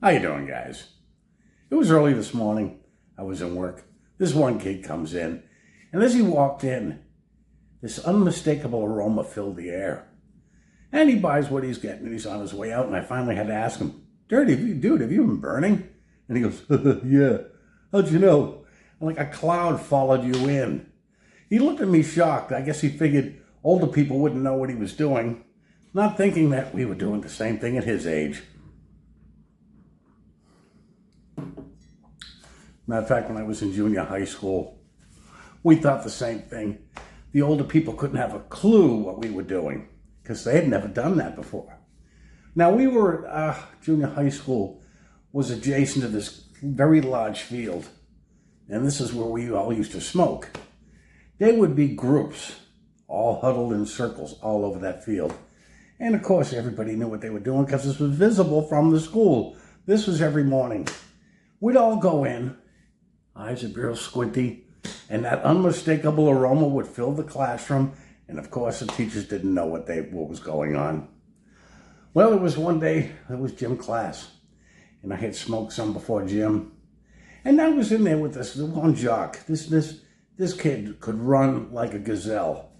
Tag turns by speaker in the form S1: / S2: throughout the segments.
S1: How you doing, guys? It was early this morning. I was in work. This one kid comes in, and as he walked in, this unmistakable aroma filled the air. And he buys what he's getting, and he's on his way out, and I finally had to ask him, dude, have you been burning? And he goes, yeah. How'd you know? And like a cloud followed you in. He looked at me shocked. I guess he figured older people wouldn't know what he was doing, not thinking that we were doing the same thing at his age. Matter of fact, when I was in junior high school, we thought the same thing. The older people couldn't have a clue what we were doing because they had never done that before. Now, we were, junior high school was adjacent to this very large field, and this is where we all used to smoke. There would be groups all huddled in circles all over that field. And of course, everybody knew what they were doing because this was visible from the school. This was every morning. We'd all go in, eyes would be real squinty, and that unmistakable aroma would fill the classroom. And of course, the teachers didn't know what was going on. Well, it was one day, it was gym class, and I had smoked some before gym. And I was in there with this one jock. This kid could run like a gazelle.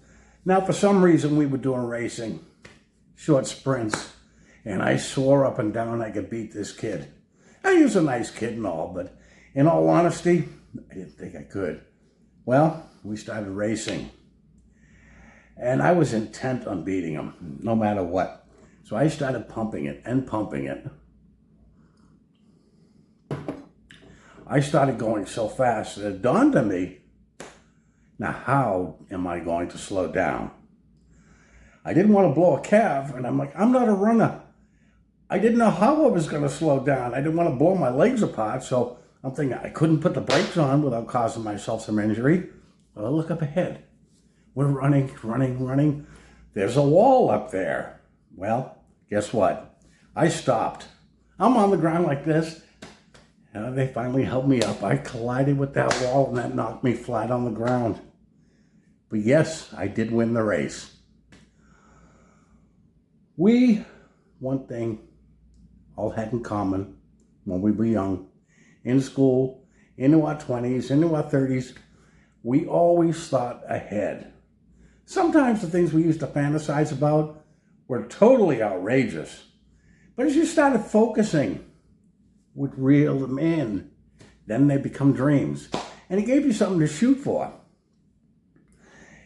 S1: Now, for some reason, we were doing racing, short sprints, and I swore up and down I could beat this kid. Now, he was a nice kid and all, but in all honesty, I didn't think I could. Well, we started racing, and I was intent on beating him, no matter what. So I started pumping it and pumping it. I started going so fast that it dawned on me, now how am I going to slow down? I didn't want to blow a calf, and I'm like, I'm not a runner. I didn't know how I was going to slow down. I didn't want to blow my legs apart, so I'm thinking I couldn't put the brakes on without causing myself some injury. But I look up ahead. We're running. There's a wall up there. Well, guess what? I stopped. I'm on the ground like this, and they finally helped me up. I collided with that wall, and that knocked me flat on the ground. But yes, I did win the race. One thing, all had in common when we were young, in school, into our 20s, into our 30s, we always thought ahead. Sometimes the things we used to fantasize about were totally outrageous. But as you started focusing, would reel them in, then they become dreams. And it gave you something to shoot for.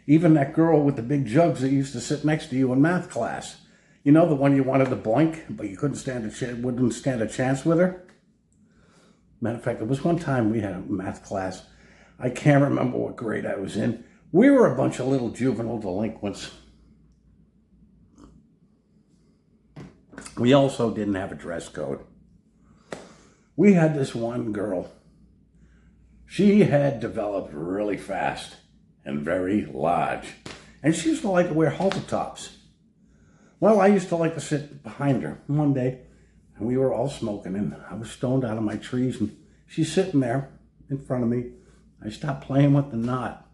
S1: Even that girl with the big jugs that used to sit next to you in math class. You know, the one you wanted to boink, but you wouldn't stand a chance with her? Matter of fact, there was one time we had a math class. I can't remember what grade I was in. We were a bunch of little juvenile delinquents. We also didn't have a dress code. We had this one girl. She had developed really fast and very large. And she used to like to wear halter tops. Well, I used to like to sit behind her one day, and we were all smoking, and I was stoned out of my trees, and she's sitting there in front of me. I stopped playing with the knot.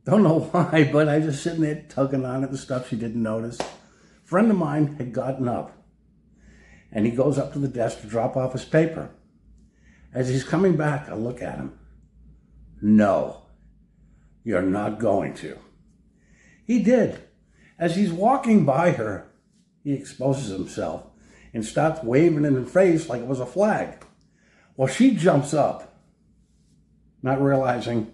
S1: Don't know why, but I was just sitting there tugging on it and stuff she didn't notice. A friend of mine had gotten up, and he goes up to the desk to drop off his paper. As he's coming back, I look at him. No, you're not going to. He did. As he's walking by her, he exposes himself and starts waving in her face like it was a flag. Well, she jumps up, not realizing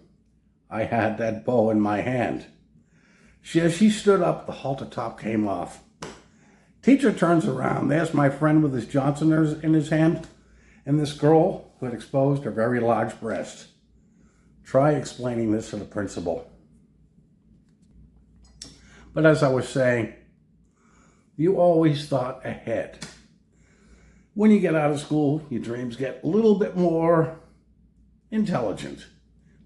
S1: I had that bow in my hand. As she stood up, the halter top came off. Teacher turns around. There's my friend with his Johnson in his hand, and this girl who had exposed her very large breast. Try explaining this to the principal. But as I was saying, you always thought ahead. When you get out of school, your dreams get a little bit more intelligent,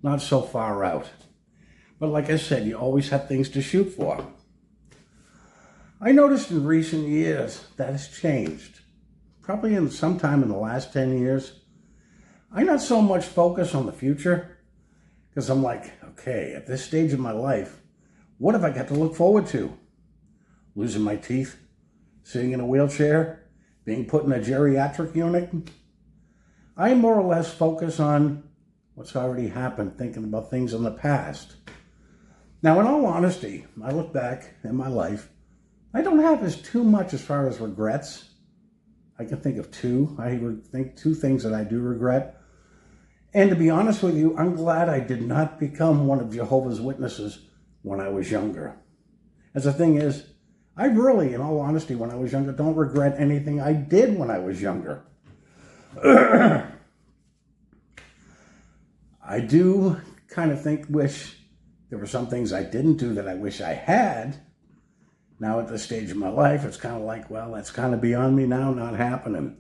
S1: not so far out. But like I said, you always have things to shoot for. I noticed in recent years that has changed. Probably sometime in the last 10 years. I not so much focus on the future, because I'm like, okay, at this stage of my life, what have I got to look forward to? Losing my teeth? Sitting in a wheelchair? being put in a geriatric unit, I more or less focus on what's already happened, thinking about things in the past. Now, in all honesty, I look back in my life, I don't have too much as far as regrets. I can think of two. I think two things that I do regret. And to be honest with you, I'm glad I did not become one of Jehovah's Witnesses when I was younger. As the thing is, I really, in all honesty, when I was younger, don't regret anything I did when I was younger. I do kind of wish there were some things I didn't do that I wish I had. Now at this stage of my life, it's kind of like, well, that's kind of beyond me now, not happening.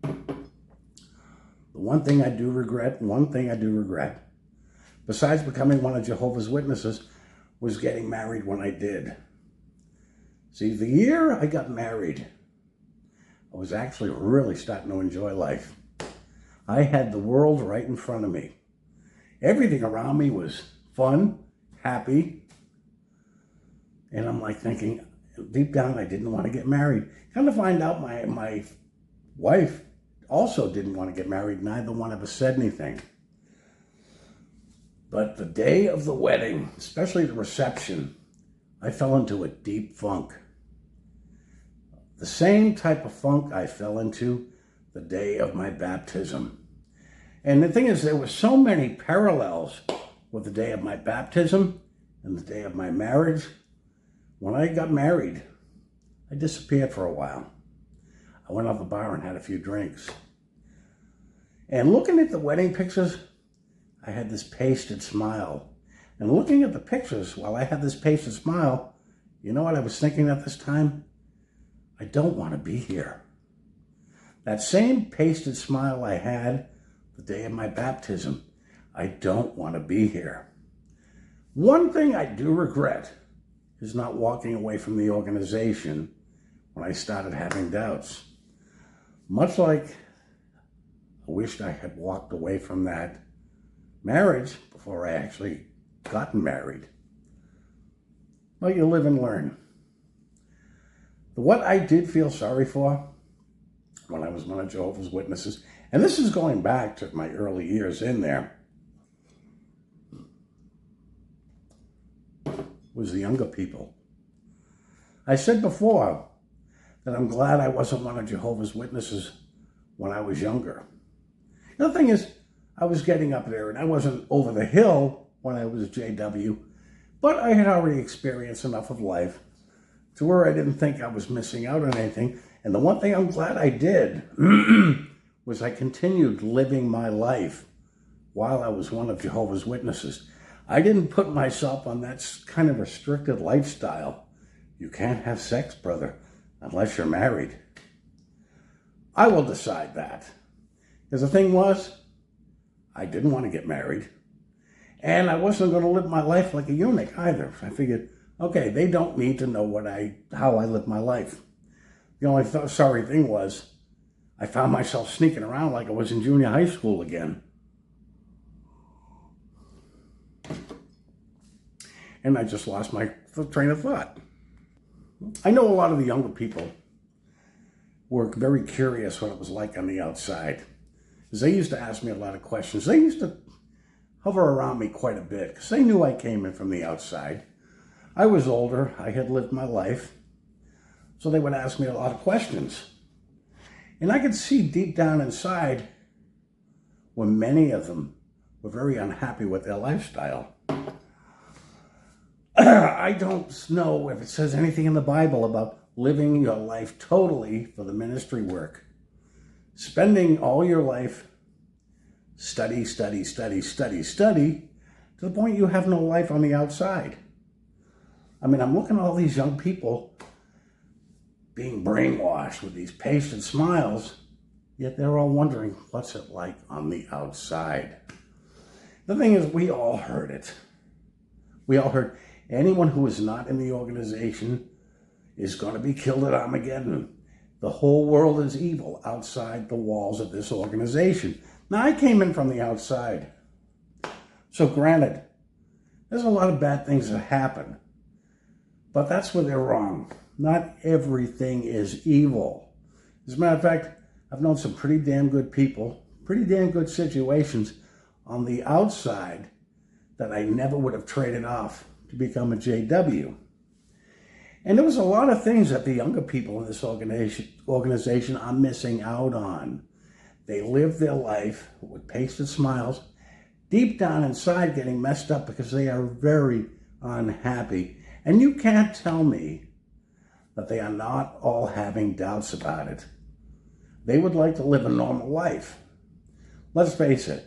S1: The one thing I do regret, besides becoming one of Jehovah's Witnesses, was getting married when I did. See, the year I got married, I was actually really starting to enjoy life. I had the world right in front of me. Everything around me was fun, happy, and I'm like thinking, deep down, I didn't want to get married. Come to find out, my wife also didn't want to get married. Neither one of us said anything. But the day of the wedding, especially the reception, I fell into a deep funk. The same type of funk I fell into the day of my baptism. And the thing is, there were so many parallels with the day of my baptism and the day of my marriage. When I got married, I disappeared for a while. I went out to the bar and had a few drinks. And looking at the wedding pictures, I had this pasted smile. And looking at the pictures while I had this pasted smile, you know what I was thinking at this time? I don't want to be here. That same pasted smile I had the day of my baptism, I don't want to be here. One thing I do regret is not walking away from the organization when I started having doubts. Much like I wished I had walked away from that marriage before I actually got married. Well, you live and learn. What I did feel sorry for when I was one of Jehovah's Witnesses, and this is going back to my early years in there, was the younger people. I said before that I'm glad I wasn't one of Jehovah's Witnesses when I was younger. The thing is, I was getting up there, and I wasn't over the hill when I was JW, but I had already experienced enough of life to where I didn't think I was missing out on anything. And the one thing I'm glad I did was I continued living my life while I was one of Jehovah's Witnesses. I didn't put myself on that kind of restricted lifestyle. You can't have sex, brother, unless you're married. I will decide that. Because the thing was, I didn't want to get married. And I wasn't going to live my life like a eunuch either. I figured, okay, they don't need to know how I live my life. The only sorry thing was, I found myself sneaking around like I was in junior high school again. And I just lost my train of thought. I know a lot of the younger people were very curious what it was like on the outside, because they used to ask me a lot of questions. They used to hover around me quite a bit, because they knew I came in from the outside. I was older, I had lived my life, so they would ask me a lot of questions. And I could see deep down inside when many of them were very unhappy with their lifestyle. I don't know if it says anything in the Bible about living your life totally for the ministry work. Spending all your life study, to the point you have no life on the outside. I mean, I'm looking at all these young people being brainwashed with these pasted smiles, yet they're all wondering, what's it like on the outside? The thing is, we all heard it. We all heard anyone who is not in the organization is going to be killed at Armageddon. The whole world is evil outside the walls of this organization. Now, I came in from the outside. So granted, there's a lot of bad things that happen. But that's where they're wrong. Not everything is evil. As a matter of fact, I've known some pretty damn good people, pretty damn good situations on the outside that I never would have traded off to become a JW. And there was a lot of things that the younger people in this organization are missing out on. They live their life with pasted smiles, deep down inside getting messed up because they are very unhappy. And you can't tell me that they are not all having doubts about it. They would like to live a normal life. Let's face it,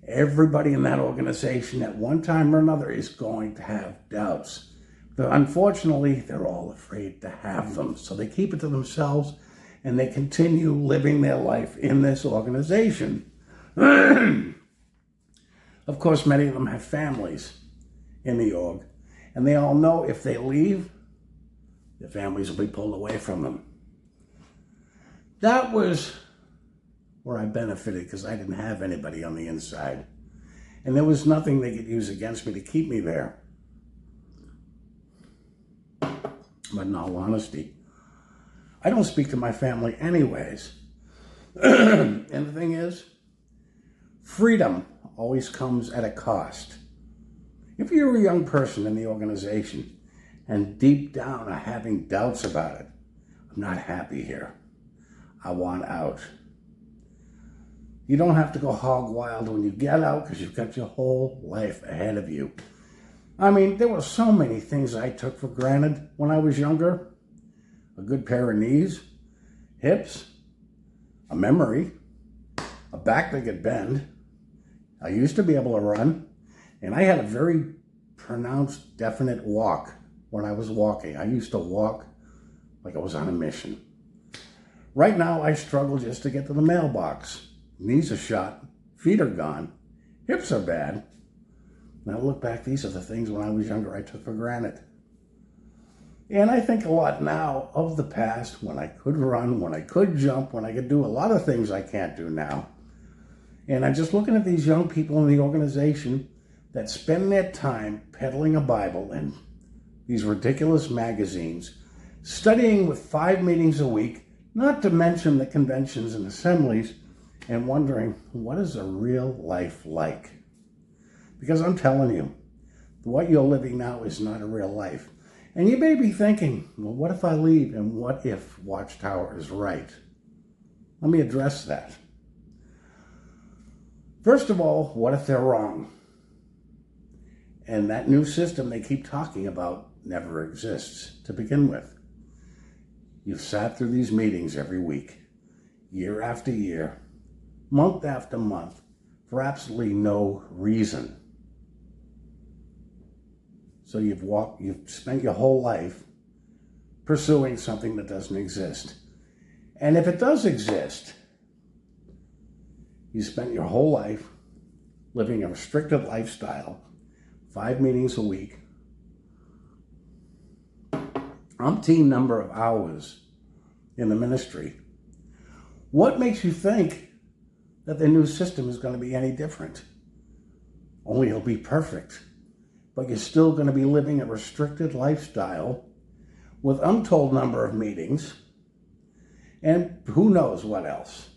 S1: everybody in that organization at one time or another is going to have doubts. But unfortunately, they're all afraid to have them. So they keep it to themselves and they continue living their life in this organization. Of course, many of them have families in the org. And they all know if they leave, their families will be pulled away from them. That was where I benefited because I didn't have anybody on the inside. And there was nothing they could use against me to keep me there. But in all honesty, I don't speak to my family anyways. And the thing is, freedom always comes at a cost. If you're a young person in the organization and deep down are having doubts about it, I'm not happy here. I want out. You don't have to go hog wild when you get out because you've got your whole life ahead of you. I mean, there were so many things I took for granted when I was younger. A good pair of knees, hips, a memory, a back that could bend. I used to be able to run, and I had a very pronounced, definite walk when I was walking. I used to walk like I was on a mission. Right now, I struggle just to get to the mailbox. Knees are shot, feet are gone, hips are bad. Now look back, these are the things when I was younger I took for granted. And I think a lot now of the past, when I could run, when I could jump, when I could do a lot of things I can't do now. And I'm just looking at these young people in the organization that spend their time peddling a Bible and these ridiculous magazines, studying with 5 meetings a week, not to mention the conventions and assemblies, and wondering, what is a real life like? Because I'm telling you, what you're living now is not a real life. And you may be thinking, well, what if I leave and what if Watchtower is right? Let me address that. First of all, what if they're wrong? And that new system they keep talking about never exists to begin with. You've sat through these meetings every week, year after year, month after month, for absolutely no reason. So you've spent your whole life pursuing something that doesn't exist. And if it does exist, you spent your whole life living a restricted lifestyle, 5 meetings a week, umpteen number of hours in the ministry. What makes you think that the new system is going to be any different? Only it'll be perfect. But you're still going to be living a restricted lifestyle with untold number of meetings and who knows what else.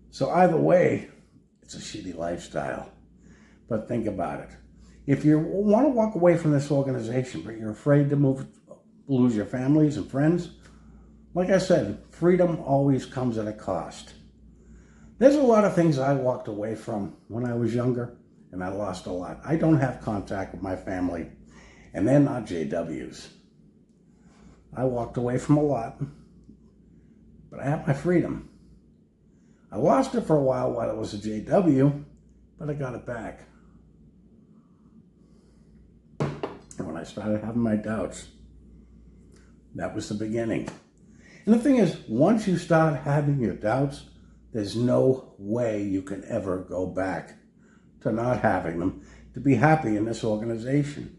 S1: So either way, it's a shitty lifestyle. But think about it. If you want to walk away from this organization, but you're afraid to lose your families and friends, like I said, freedom always comes at a cost. There's a lot of things I walked away from when I was younger, and I lost a lot. I don't have contact with my family, and they're not JWs. I walked away from a lot, but I have my freedom. I lost it for a while I was a JW, but I got it back. And when I started having my doubts, that was the beginning. And the thing is, once you start having your doubts, there's no way you can ever go back to not having them, to be happy in this organization.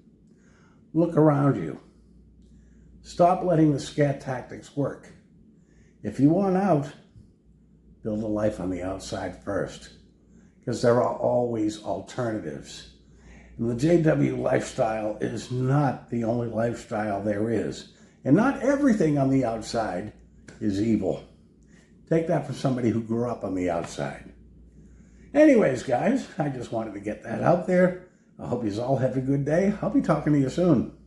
S1: Look around you. Stop letting the scare tactics work. If you want out, build a life on the outside first, because there are always alternatives. And the JW lifestyle is not the only lifestyle there is. And not everything on the outside is evil. Take that from somebody who grew up on the outside. Anyways, guys, I just wanted to get that out there. I hope you all have a good day. I'll be talking to you soon.